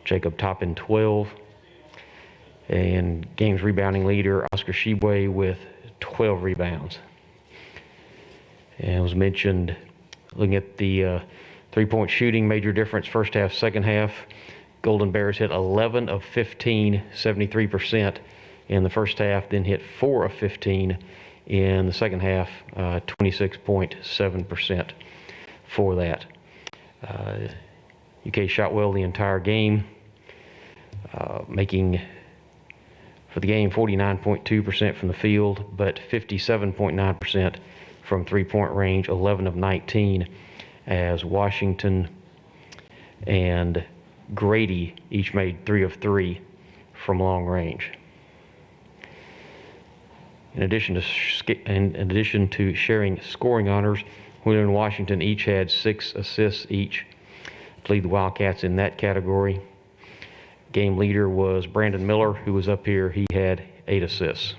Jacob Toppin 12. And game's rebounding leader, Oscar Shebue, with 12 rebounds. And it was mentioned, looking at the three-point shooting, major difference first half, second half. Golden Bears hit 11 of 15, 73% in the first half, then hit 4 of 15 in the second half, 26.7% for that. UK shot well the entire game, making for the game 49.2% from the field, but 57.9% from three-point range, 11 of 19, as Washington and Grady each made 3 of 3 from long range. In addition to sharing scoring honors, Wheeler and Washington each had 6 assists each to lead the Wildcats in that category. Game leader was Brandon Miller, who was up here. He had 8 assists.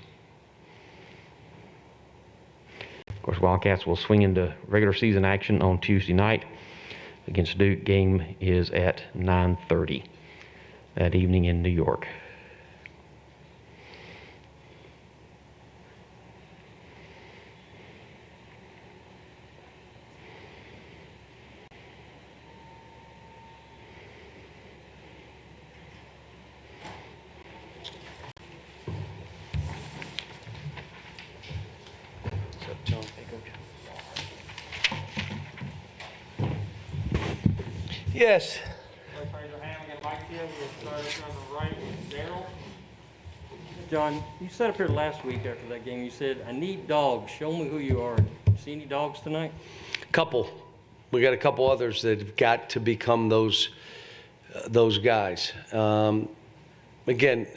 Of course, Wildcats will swing into regular season action on Tuesday night against Duke. Game is at 9:30 that evening in New York. Yes. John, you sat up here last week after that game. You said, "I need dogs. Show me who you are." See any dogs tonight? Couple. We got a couple others that have got to become those guys. Again,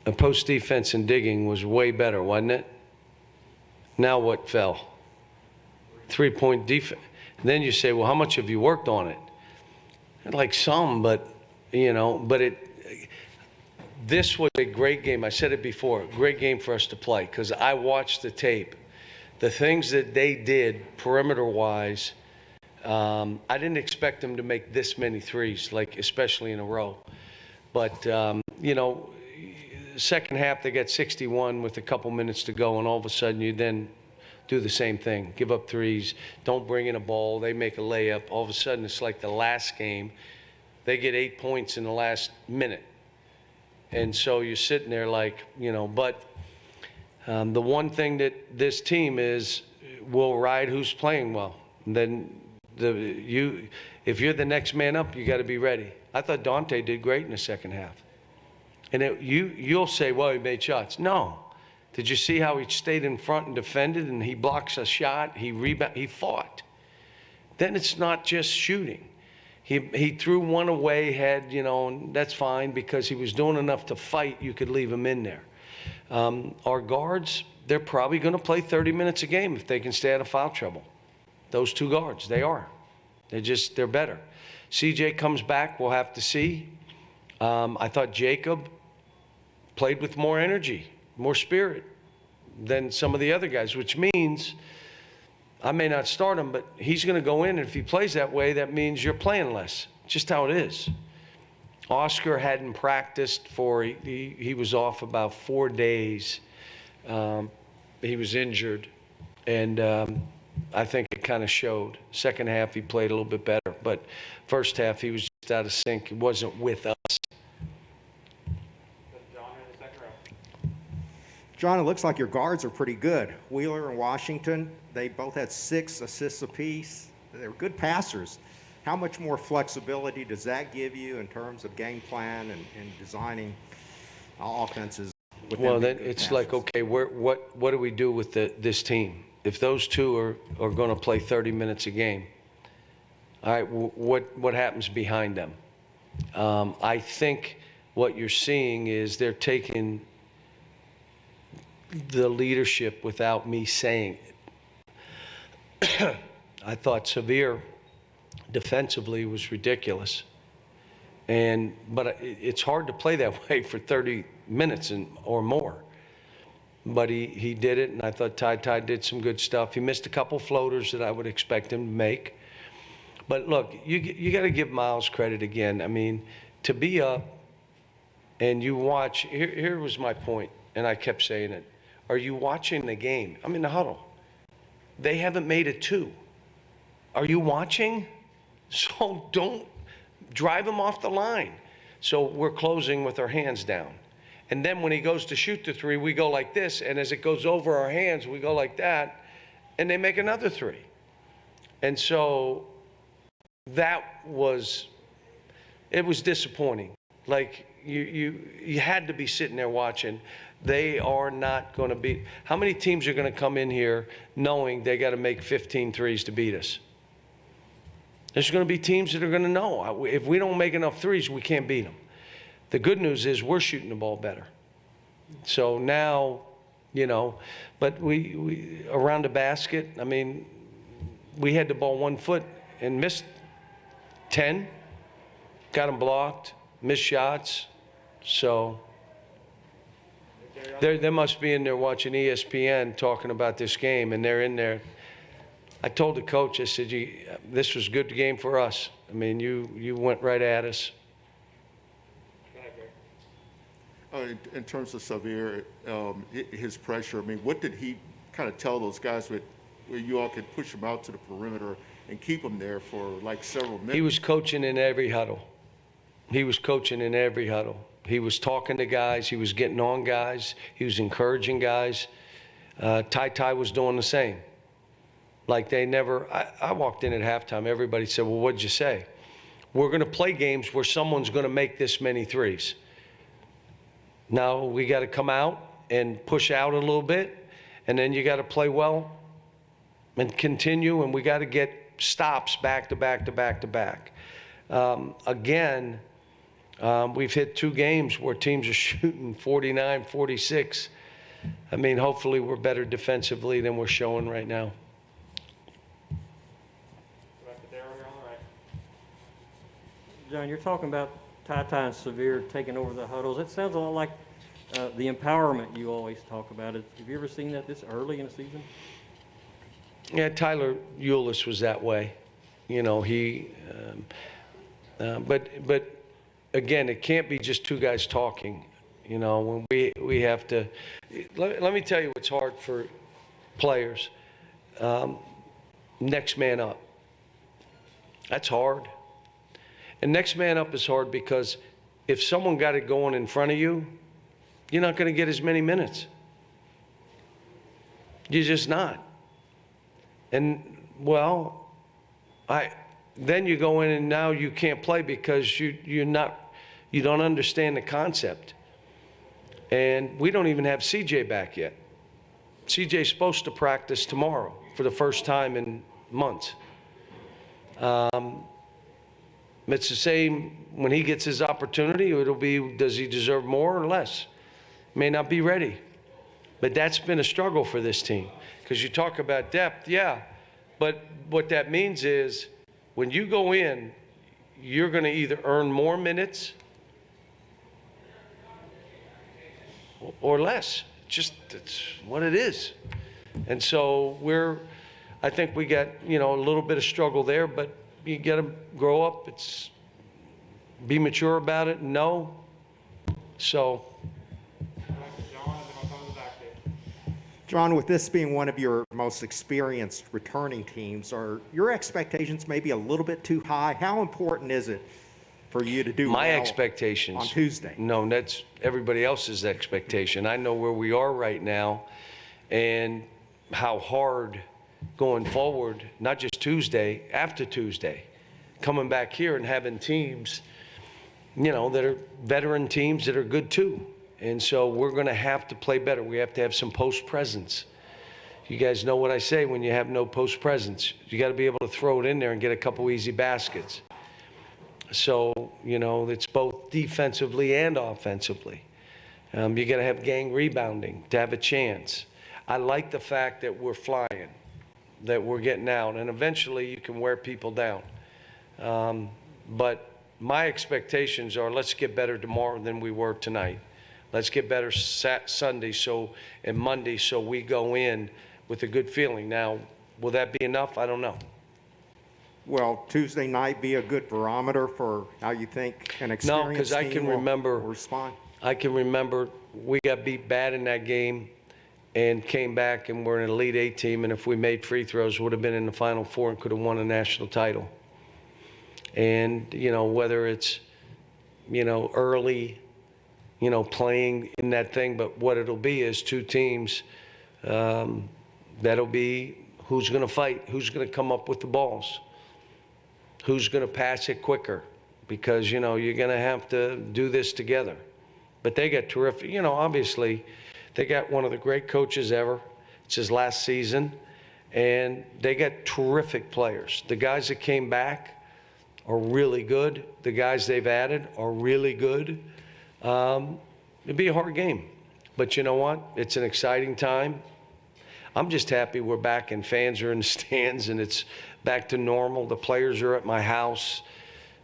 a post defense and digging was way better, wasn't it? Now what fell? 3-point defense. Then you say, well, how much have you worked on it? Like some, but, you know, this was a great game. I said it before, great game for us to play, because I watched the tape. The things that they did perimeter-wise, I didn't expect them to make this many threes, like especially in a row. But, you know, second half they got 61 with a couple minutes to go, and all of a sudden you then do the same thing. Give up threes, don't bring in a ball, they make a layup. All of a sudden it's like the last game. They get 8 points in the last minute. And so you're sitting there like, you know, but the one thing that this team is will ride who's playing well. And then if you're the next man up, you got to be ready. I thought Dante did great in the second half. And you'll say, well, he made shots. No. Did you see how he stayed in front and defended, and he blocks a shot, he fought. Then it's not just shooting. He threw one away, you know, and that's fine because he was doing enough to fight. You could leave him in there. Our guards, they're probably going to play 30 minutes a game if they can stay out of foul trouble. Those two guards, they are. They're better. CJ comes back, we'll have to see. I thought Jacob played with more energy, more spirit than some of the other guys, which means I may not start him, but he's going to go in, and if he plays that way, that means you're playing less. Just how it is. Oscar hadn't practiced he was off about 4 days. He was injured, and I think it kind of showed. Second half, he played a little bit better, but first half, he was just out of sync. He wasn't with us. John, it looks like your guards are pretty good. Wheeler and Washington, they both had 6 assists apiece. They're good passers. How much more flexibility does that give you in terms of game plan and designing offenses? Well, then it's passers? Like, okay, what do we do with this team? If those two are going to play 30 minutes a game, all right, what happens behind them? I think what you're seeing is they're taking the leadership without me saying it. I thought Severe defensively was ridiculous. But it's hard to play that way for 30 minutes or more. But he did it, and I thought Ty did some good stuff. He missed a couple floaters that I would expect him to make. But look, you got to give Miles credit again. I mean, to be up and you watch, here was my point, and I kept saying it. Are you watching the game? I'm in the huddle. They haven't made it 2. Are you watching? So don't drive them off the line. So we're closing with our hands down. And then when he goes to shoot the 3, we go like this, and as it goes over our hands, we go like that, and they make another 3. And so that was, it was disappointing. Like, you had to be sitting there watching. They are not going to beat. How many teams are going to come in here knowing they got to make 15 threes to beat us? There's going to be teams that are going to know. If we don't make enough threes, we can't beat them. The good news is we're shooting the ball better. So now, you know, but we around the basket, I mean, we had the ball 1 foot and missed 10, got them blocked, missed shots. So they must be in there watching ESPN talking about this game, and they're in there. I told the coach, I said, this was a good game for us. I mean, you went right at us. In terms of Xavier, his pressure, I mean, what did he kind of tell those guys where you all could push him out to the perimeter and keep him there for like several minutes? He was coaching in every huddle. He was coaching in every huddle. He was talking to guys. He was getting on guys. He was encouraging guys. Ty was doing the same. Like they never, I walked in at halftime, everybody said, well, what'd you say? We're going to play games where someone's going to make this many threes. Now we got to come out and push out a little bit, and then you got to play well and continue, and we got to get stops back to back to back to back. Again, we've hit 2 games where teams are shooting 49, 46. I mean, hopefully we're better defensively than we're showing right now. John, you're talking about Ty and Sevier taking over the huddles. It sounds a lot like the empowerment you always talk about. Have you ever seen that this early in the season? Yeah, Tyler Eulis was that way. You know, but again, it can't be just 2 guys talking. You know, when we have to, let me tell you what's hard for players. Next man up. That's hard. And next man up is hard because if someone got it going in front of you, you're not going to get as many minutes. You're just not. And, well, then you go in and now you can't play because you don't understand the concept. And we don't even have CJ back yet. CJ's supposed to practice tomorrow for the first time in months. It's the same when he gets his opportunity. It'll be, does he deserve more or less? May not be ready. But that's been a struggle for this team. Because you talk about depth, yeah. But what that means is when you go in, you're going to either earn more minutes or less. It's what it is. And so I think we got, a little bit of struggle there, but you got to grow up. Be mature about it and know. So. John, with this being one of your most experienced returning teams, are your expectations maybe a little bit too high? How important is it for you to do my well expectations on Tuesday? No, that's everybody else's expectation. I know where we are right now and how hard going forward, not just Tuesday, after Tuesday, coming back here and having teams, that are veteran teams that are good too. And so we're going to have to play better. We have to have some post presence. You guys know what I say when you have no post presence. You got to be able to throw it in there and get a couple easy baskets. So, it's both defensively and offensively. You got to have gang rebounding to have a chance. I like the fact that we're flying, that we're getting out, and eventually you can wear people down. But my expectations are let's get better tomorrow than we were tonight. Let's get better Sunday and Monday so we go in with a good feeling. Now, will that be enough? I don't know. Will Tuesday night be a good barometer for how you think an No, experienced because I team can will remember, respond? I can remember we got beat bad in that game and came back and we're an Elite Eight team, and if we made free throws, would have been in the Final Four and could have won a national title. And, whether it's, early, playing in that thing, but what it'll be is two teams that'll be who's going to fight, who's going to come up with the balls, who's going to pass it quicker, because, you're going to have to do this together. But they got terrific, obviously, they got one of the great coaches ever. It's his last season, and they got terrific players. The guys that came back are really good. The guys they've added are really good. It'd be a hard game. But you know what? It's an exciting time. I'm just happy we're back and fans are in the stands and it's back to normal. The players are at my house.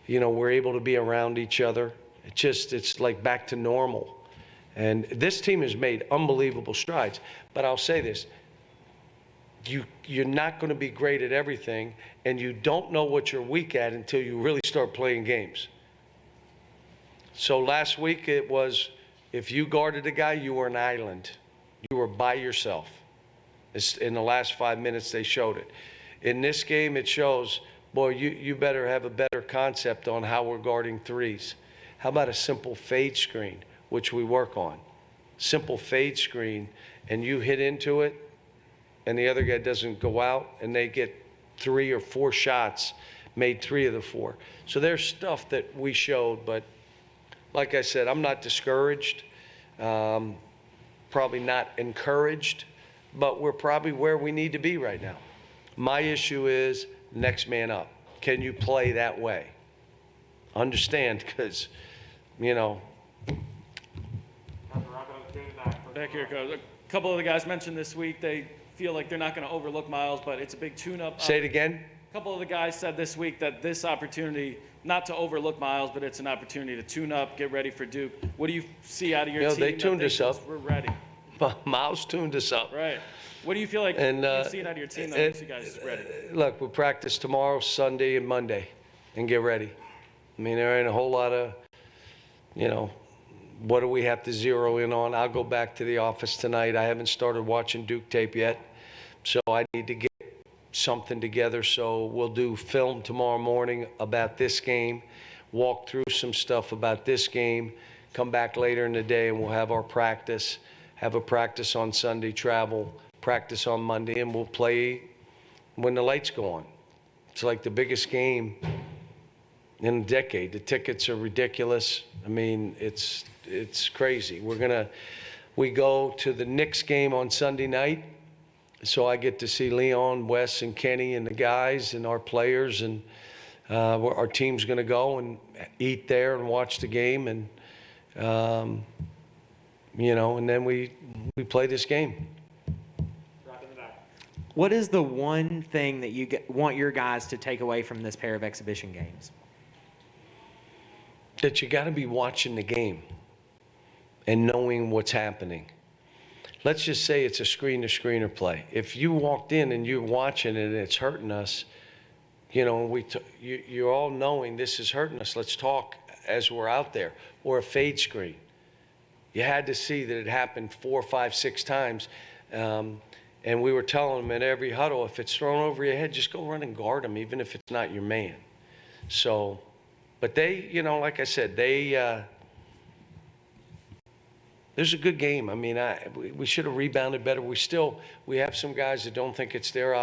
We're able to be around each other. It's like back to normal. And this team has made unbelievable strides. But I'll say this. You're not going to be great at everything, and you don't know what you're weak at until you really start playing games. So last week it was, if you guarded a guy, you were an island. You were by yourself. In the last 5 minutes, they showed it. In this game, it shows, boy, you better have a better concept on how we're guarding threes. How about a simple fade screen, which we work on? Simple fade screen, and you hit into it, and the other guy doesn't go out, and they get 3 or 4 shots, made 3 of the 4. So there's stuff that we showed, but like I said, I'm not discouraged, probably not encouraged, but we're probably where we need to be right now. My issue is next man up. Can you play that way? Understand, because, Back here, Coach. A couple of the guys mentioned this week they feel like they're not going to overlook Miles, but it's a big tune-up. Say it again. A couple of the guys said this week that this opportunity, not to overlook Miles, but it's an opportunity to tune up, get ready for Duke. What do you see out of your team? They that tuned us says up. We're ready. Miles tuned us up. Right. What do you feel like And, you see it out of your team that makes you guys ready? Look, we'll practice tomorrow, Sunday, and Monday, and get ready. I mean, there ain't a whole lot of, what do we have to zero in on? I'll go back to the office tonight. I haven't started watching Duke tape yet, so I need to get something together. So we'll do film tomorrow morning about this game, walk through some stuff about this game, come back later in the day, and we'll have our practice, have a practice on Sunday, travel, practice on Monday, and we'll play when the lights go on. It's like the biggest game in a decade. The tickets are ridiculous. I mean, it's crazy. We go to the Knicks game on Sunday night, so I get to see Leon, Wes, and Kenny, and the guys, and our players, and our team's going to go and eat there and watch the game, and and then we play this game. What is the one thing that you want your guys to take away from this pair of exhibition games? That you got to be watching the game and knowing what's happening. Let's just say it's a screen-to-screener play. If you walked in and you're watching it and it's hurting us, you're all knowing this is hurting us. Let's talk as we're out there. Or a fade screen. You had to see that it happened 4, 5, 6 times. And we were telling them at every huddle, if it's thrown over your head, just go run and guard them, even if it's not your man. So, but they, like I said, there's a good game. I mean, we should have rebounded better. We have some guys that don't think it's their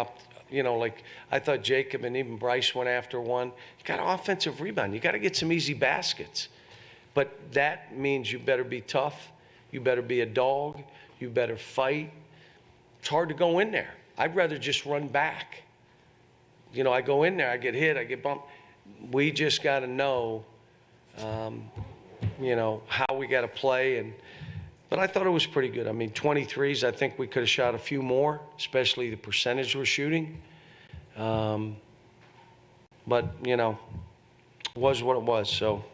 like I thought Jacob and even Bryce went after one. You got an offensive rebound. You got to get some easy baskets. But that means you better be tough. You better be a dog. You better fight. It's hard to go in there. I'd rather just run back. I go in there, I get hit, I get bumped. We just got to know, how we got to play. But I thought it was pretty good. I mean, 23s, I think we could have shot a few more, especially the percentage we're shooting. But, it was what it was. So